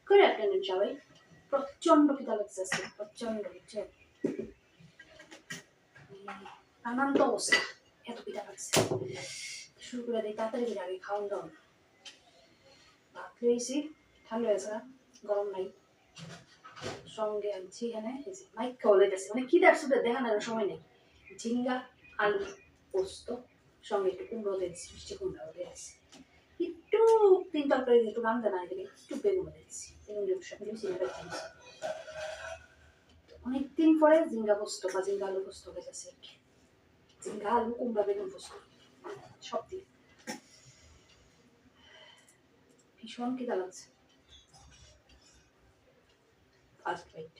করে একটা নিন সবাই। প্রচন্ড খিদা লাগছে আজকে, প্রচন্ড হচ্ছে আনন্দ অবস্থা, এত খিদা লাগছে। শুরু করে দিই তাড়াতাড়ি করে, আগে খাওয়ান দাওয়ান। ভাত খেয়েছি, ঠান্ডা হয়েছে না, গরম নাই। সঙ্গে আনছি এখানে মাইক খাওয়া লাইতেছে, মানে খিদার সুদে দেখানোর সময় নেই। ঝিঙ্গা আলু পোস্ত, সঙ্গে একটু কুমড়ো দিয়েছি, মিষ্টি কুমড়াও দিয়েছি, একটু তিন তরকারি একটু রান্না না দিলে একটু বেগুন দিয়েছি, বেগুন সাথে সিনেমা দিয়েছি। অনেকদিন পরে ঝিঙ্গা পোস্ত বা ঝিঙ্গা আলু পোস্ত গেছে আর কি। ঝিঙ্গা আলু কুমড়া বেগুন পোস্ত সব দিয়ে ভীষণ খিদা লাগছে। ফার্স্ট বাইট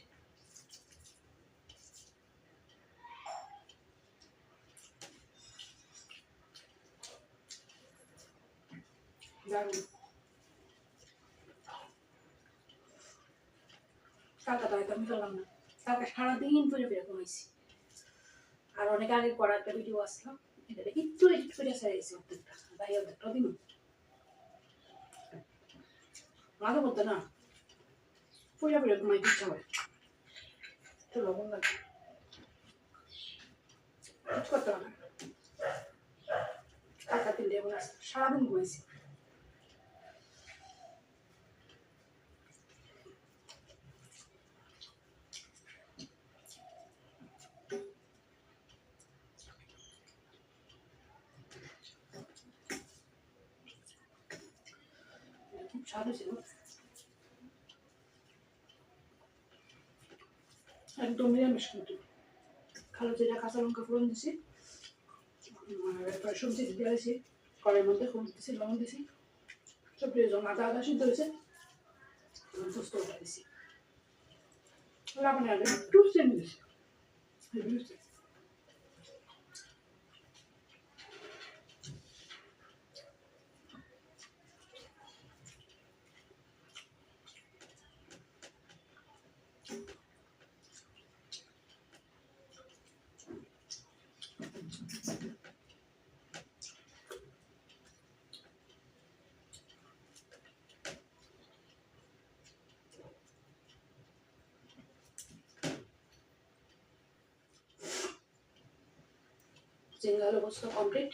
দারুণ। কালকে তো একদম খেলাম না, কালকে সারাদিন ফিরে ফিরে ঘুমাইছি। আর অনেক আগে করা একটা ভিডিও আসলো, এটা একটু এডিট করে সারিয়েছি অর্ধেকটা, তাই অর্ধেকটা দিন মাঝে মধ্যে না ফিরে ফিরে ঘুমাইতে ইচ্ছা হয়, একটু লবণ লাগে, কিছু করতে হবে না। কালকে 3 ঘন্টা সারাদিন ঘুমাইছি। খুব স্বাদ ছিল, একদম নিরামিষ কিন্তু। কালো জিরা কাঁচা লঙ্কা ফোড়ন দিছি, সবজি দিয়েছি, কড়াইয়ের মধ্যে হলুদ দিছি, লবণ দিছি, সব প্রয়োজন আদা আদা সিদ্ধ হয়েছে, পোস্ত ওটা দিছি, রাবণে আগে একটু চেনি দিছি। জিঙ্গা আলু পোস্ত কমপ্লিট।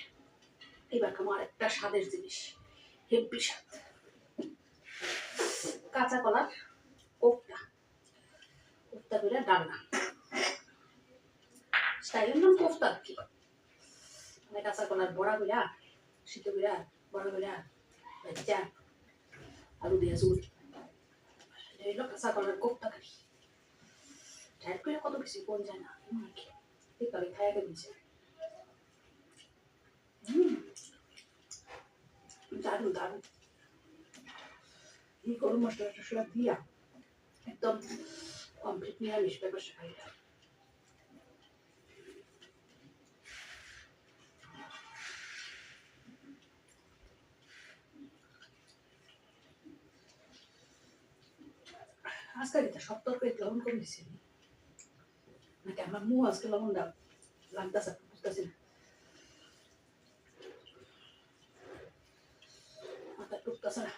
এবার খাবো আরেকটা স্বাদের জিনিস, হেব্বি স্বাদ, কাঁচা কলার কোফতা, কোফতা করে ডালনা, স্টাইলের নাম কোফতা আর কি। মানে কাঁচা কলার বড়া করে সিদ্ধ করে বড়া করে বাচ্চা আলু দিয়ে ঝুল, এটা হলো কাঁচা কলার কোফতা কারি। ডায়েট করে কত কিছু কোন যায় না আর কি, একালে খাইয়া দিচ্ছে। দারুণ দারুণ, এই গরম মশলা টসলা দিয়া একদম কমপ্লিট নিরামিষ ব্যবসা খাইটা। আজকে এটা সব তরকারি লবণ কম দিছি নাকি আমার মুখ আজকে লবণ দাও লাগতেছে, বুঝতেছি না, মাথা টুকতেছে না।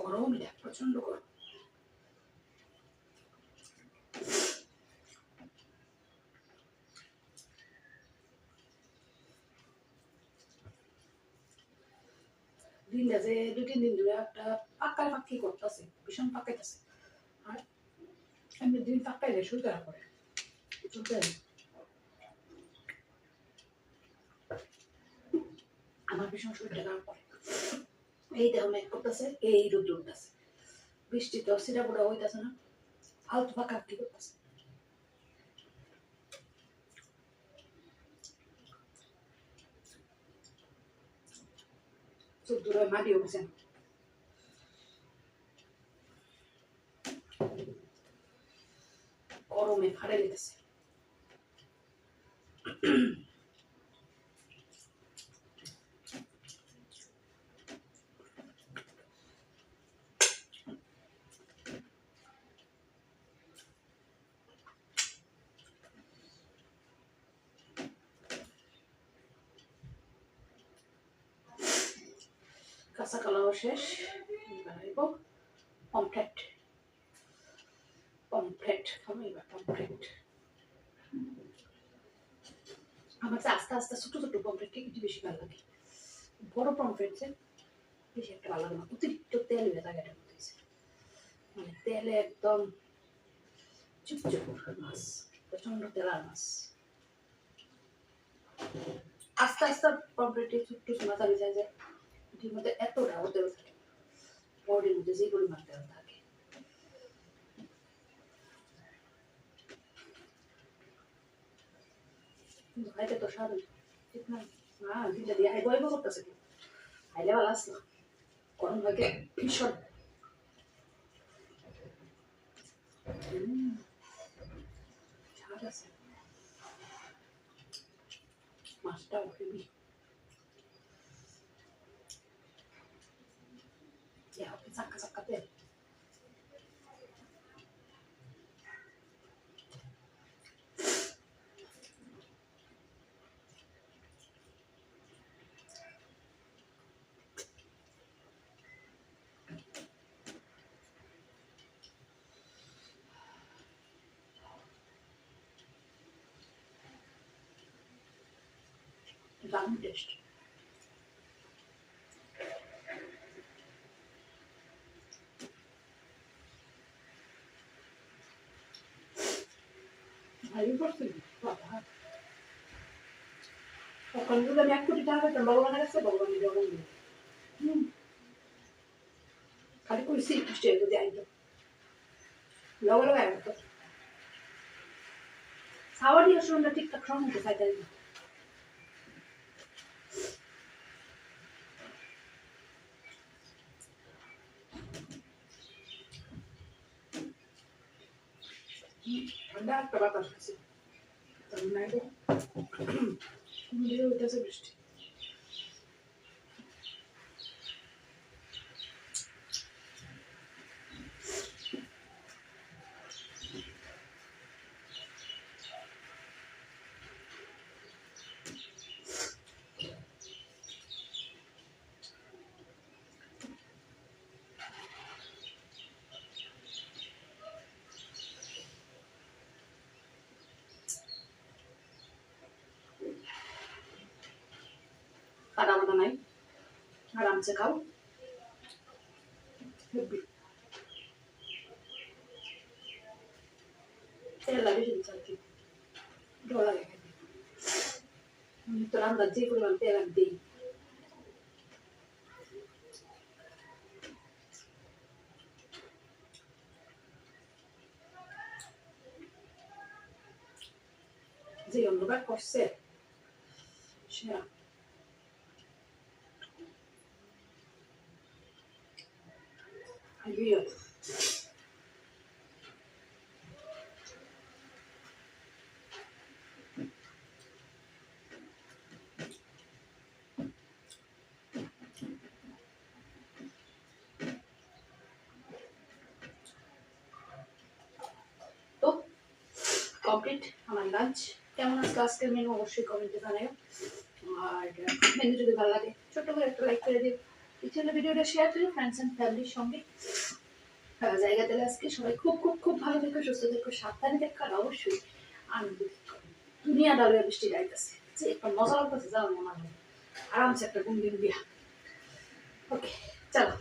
গরম এটা প্রচন্ড গরম। দিনটা যে 2-3 দিন ধরে একটা পাক্কায় পাক্কি করতেছে, ভীষণ পাকাইতেছে। আর এমনি দিন পাক্কাইলে শুরু করা পরে চলতে আমার ভীষণ শরীরটা খারাপ করে। এই দেহ মেঘ করতেছে, এই রোদ উঠতেছে, বৃষ্টি তো সিরা পোড়া হইতেছে না, ফালতু পাকা কি করতেছে। দূরে মাটি উঠেছেন গরমে ফাড়ে লেগেছে কাঁচা কলাও শেষ বানাইব পমফ্রেট খামাইবা পমফ্রেট আমার তো আস্তে আস্তে ছোট ছোট পমফ্রেট খেতে বেশি ভালো লাগে বড় পমফ্রেট যে বেশি একটা ভালো লাগে না অতিরিক্ত তেল হয়ে থাকে এটা মানে তেলে একদম চুপচুপ মাছ প্রচন্ড তেলার মাছ আস্তে আস্তে পমফ্রেটে ছোট্ট মাথা ভিজা যায় এটির মধ্যে এতটা তেল থাকে বডির মধ্যে যে পরিমাণ তেল থাকে কিন্তু খাইতে তো স্বাদ ঠিক না না দিলে দিয়ে হাই বইব করতেছে হাইলে ভালো আসলো গরম লাগে ভীষণ স্বাদ আছে মাছটাও হেবি চাক্কা চাক্কা তেল দারুণ টেস্ট ভালোই করছি বাবা সকাল যদি আমি 1 কোটি টাকা পেতাম ভগবানের কাছে ভগবানের জগন দিই খালি কইছি স্টে যদি আইতো লগে লগে আইতো সাওয়ারি আসলে ঠিকঠাক সময় খাইতে দিই ঠান্ডা একটা বাতাস আছে তামিলনাড়ু উঠেছে বৃষ্টি কাদা মাদা নাই আরামসে খাও তেল লাগে শুনছি আর কি ভালো লাগে তো রান্না যে পরিমাণ তেল আমি দিই যে অন্যবার করছে সেরা আইডিয়া তো কমপ্লিট আমার লাঞ্চ কেমন আসলো আজকের মেনু অবশ্যই কমেন্টে জানাও আর মেনু যদি ভালো লাগে ছোট্ট করে একটা লাইক করে দিও ইচ্ছে ভিডিওটা শেয়ার করো ফ্রেন্ডস এন্ড ফ্যামিলির সঙ্গে জায়গাতে আজকে সবাই খুব খুব খুব ভালো থেকো সুস্থ থেকো সাবধানে থেকো আর অবশ্যই আনন্দ দুনিয়া ডালে বৃষ্টি গাইতেছে যে একটা মজা লাগতেছে যাও আমার আরামসে একটা ঘুম দিন দিয়া ওকে চলো